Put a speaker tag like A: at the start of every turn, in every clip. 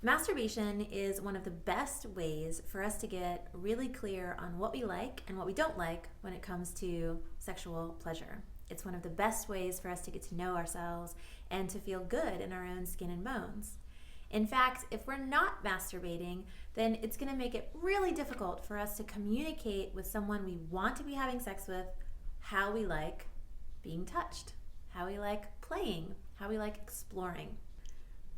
A: Masturbation is one of the best ways for us to get really clear on what we like and what we don't like when it comes to sexual pleasure. It's one of the best ways for us to get to know ourselves and to feel good in our own skin and bones. In fact, if we're not masturbating, then it's going to make it really difficult for us to communicate with someone we want to be having sex with how we like being touched, how we like playing, how we like exploring.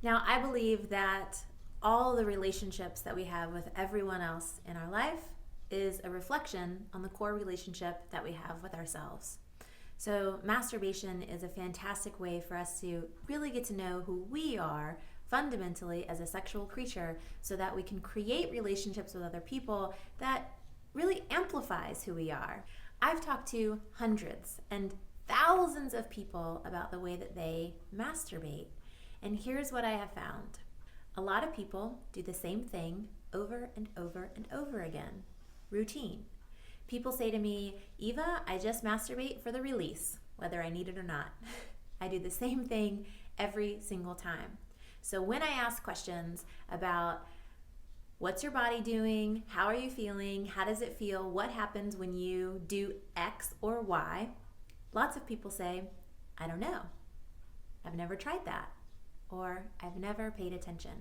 A: Now, I believe that all the relationships that we have with everyone else in our life is a reflection on the core relationship that we have with ourselves. So masturbation is a fantastic way for us to really get to know who we are fundamentally as a sexual creature so that we can create relationships with other people that really amplifies who we are. I've talked to hundreds and thousands of people about the way that they masturbate. And here's what I have found. A lot of people do the same thing over and over and over again. Routine. People say to me, Eva, I just masturbate for the release, whether I need it or not. I do the same thing every single time. So when I ask questions about what's your body doing, how are you feeling, how does it feel, what happens when you do X or Y, lots of people say, I don't know. I've never tried that. Or I've never paid attention.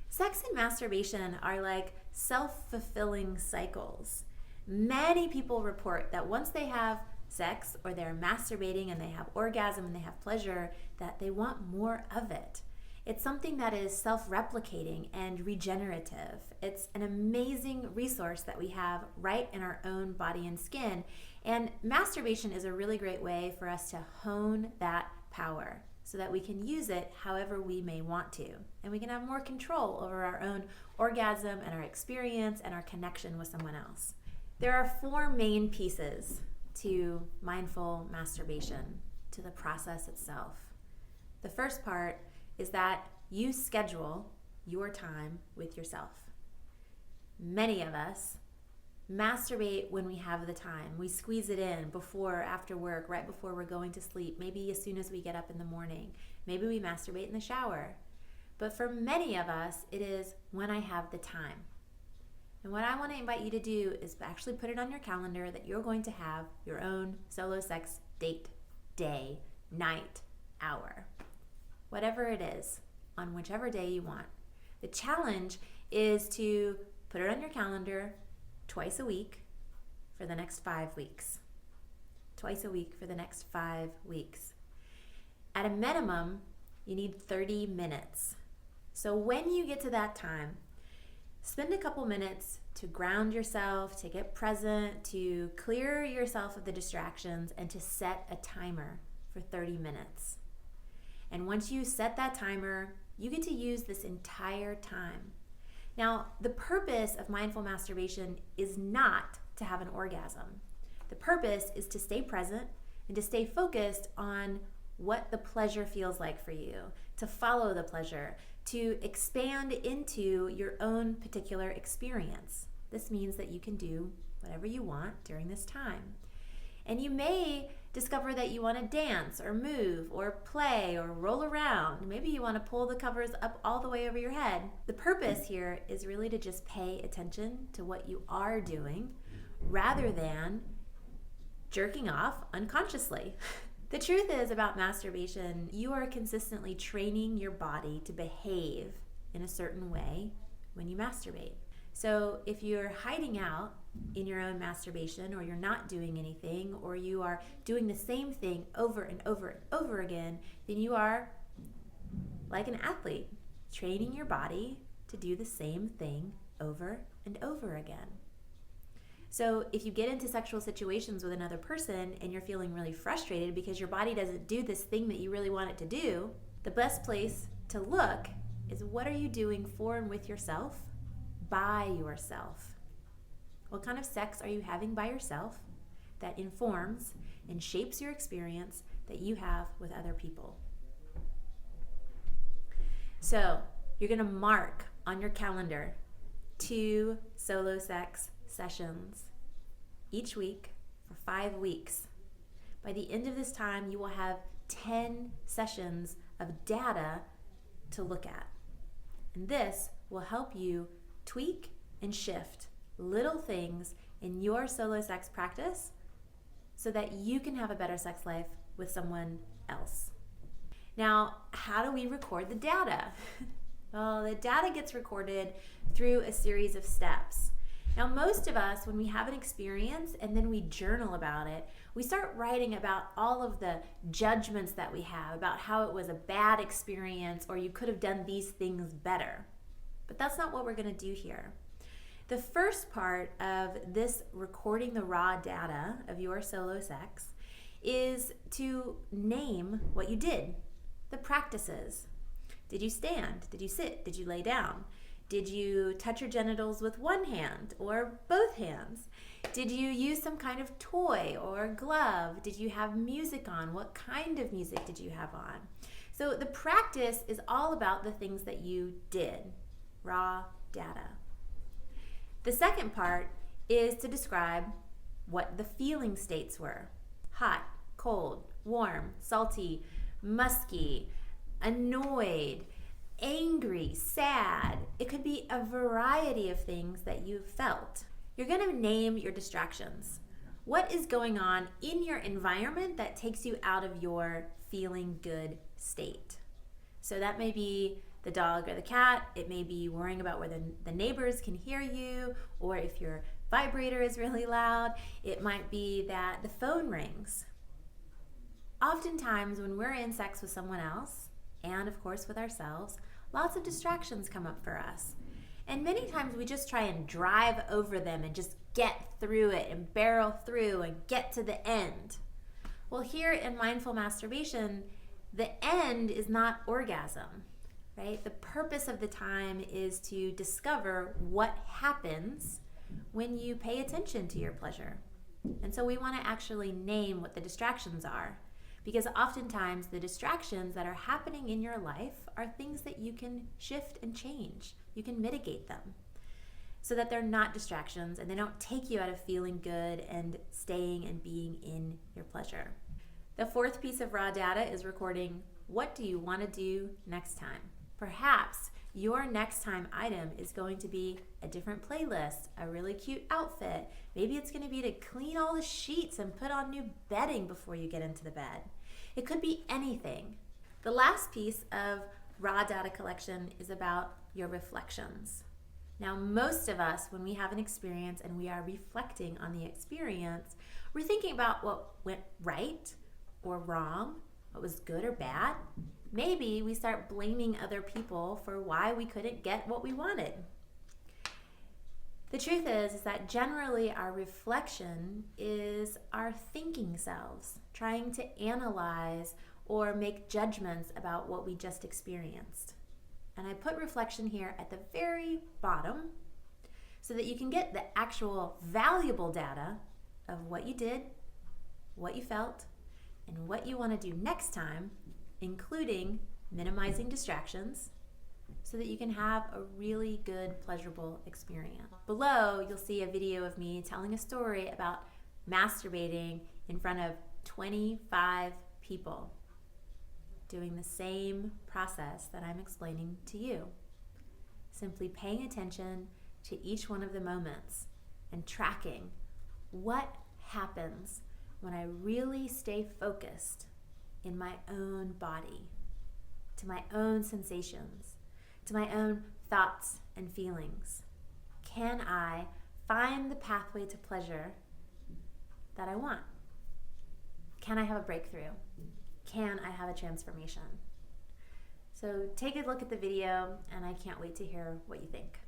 A: Sex and masturbation are like self-fulfilling cycles. Many people report that once they have sex or they're masturbating and they have orgasm and they have pleasure, that they want more of it. It's something that is self-replicating and regenerative. It's an amazing resource that we have right in our own body and skin. And masturbation is a really great way for us to hone that power, so that we can use it however we may want to. And we can have more control over our own orgasm and our experience and our connection with someone else. There are 4 main pieces to mindful masturbation, to the process itself. The first part is that you schedule your time with yourself. Many of us masturbate when we have the time. We squeeze it in before, after work, right before we're going to sleep, maybe as soon as we get up in the morning. Maybe we masturbate in the shower. But for many of us, it is when I have the time. And what I want to invite you to do is actually put it on your calendar that you're going to have your own solo sex date, day, night, hour, whatever it is, on whichever day you want. The challenge is to put it on your calendar twice a week for the next 5 weeks. Twice a week for the next 5 weeks. At a minimum, you need 30 minutes. So when you get to that time, spend a couple minutes to ground yourself, to get present, to clear yourself of the distractions, and to set a timer for 30 minutes. And once you set that timer, you get to use this entire time. Now, the purpose of mindful masturbation is not to have an orgasm. The purpose is to stay present and to stay focused on what the pleasure feels like for you, to follow the pleasure, to expand into your own particular experience. This means that you can do whatever you want during this time. And you may discover that you want to dance or move or play or roll around. Maybe you want to pull the covers up all the way over your head. The purpose here is really to just pay attention to what you are doing rather than jerking off unconsciously. The truth is about masturbation, you are consistently training your body to behave in a certain way when you masturbate. So if you're hiding out in your own masturbation, or you're not doing anything, or you are doing the same thing over and over and over again, then you are like an athlete, training your body to do the same thing over and over again. So if you get into sexual situations with another person and you're feeling really frustrated because your body doesn't do this thing that you really want it to do, the best place to look is, what are you doing for and with yourself, by yourself? What kind of sex are you having by yourself that informs and shapes your experience that you have with other people? So you're going to mark on your calendar 2 solo sex sessions each week for 5 weeks. By the end of this time, you will have 10 sessions of data to look at. And this will help you tweak and shift little things in your solo sex practice so that you can have a better sex life with someone else. Now, how do we record the data? Well, the data gets recorded through a series of steps. Now, most of us, when we have an experience and then we journal about it, we start writing about all of the judgments that we have about how it was a bad experience or you could have done these things better. But that's not what we're going to do here. The first part of this recording the raw data of your solo sex is to name what you did, the practices. Did you stand? Did you sit? Did you lay down? Did you touch your genitals with one hand or both hands? Did you use some kind of toy or glove? Did you have music on? What kind of music did you have on? So the practice is all about the things that you did, raw data. The second part is to describe what the feeling states were. Hot, cold, warm, salty, musky, annoyed, angry, sad. It could be a variety of things that you've felt. You're going to name your distractions. What is going on in your environment that takes you out of your feeling good state? So that may be the dog or the cat. It may be worrying about whether the neighbors can hear you, or if your vibrator is really loud. It might be that the phone rings. Oftentimes when we're in sex with someone else, and of course with ourselves, lots of distractions come up for us. And many times we just try and drive over them and just get through it and barrel through and get to the end. Well, here in mindful masturbation, the end is not orgasm, right? The purpose of the time is to discover what happens when you pay attention to your pleasure. And so we want to actually name what the distractions are, because oftentimes the distractions that are happening in your life are things that you can shift and change. You can mitigate them so that they're not distractions and they don't take you out of feeling good and staying and being in your pleasure. The fourth piece of raw data is recording, what do you want to do next time? Perhaps your next time item is going to be a different playlist, a really cute outfit. Maybe it's going to be to clean all the sheets and put on new bedding before you get into the bed. It could be anything. The last piece of raw data collection is about your reflections. Now, most of us, when we have an experience and we are reflecting on the experience, we're thinking about what went right or wrong, what was good or bad. Maybe we start blaming other people for why we couldn't get what we wanted. The truth is that generally our reflection is our thinking selves trying to analyze or make judgments about what we just experienced. And I put reflection here at the very bottom so that you can get the actual valuable data of what you did, what you felt, and what you want to do next time, including minimizing distractions, so that you can have a really good, pleasurable experience. Below, you'll see a video of me telling a story about masturbating in front of 25 people, doing the same process that I'm explaining to you. Simply paying attention to each one of the moments and tracking what happens when I really stay focused in my own body, to my own sensations, to my own thoughts and feelings. Can I find the pathway to pleasure that I want? Can I have a breakthrough? Can I have a transformation? So take a look at the video, and I can't wait to hear what you think.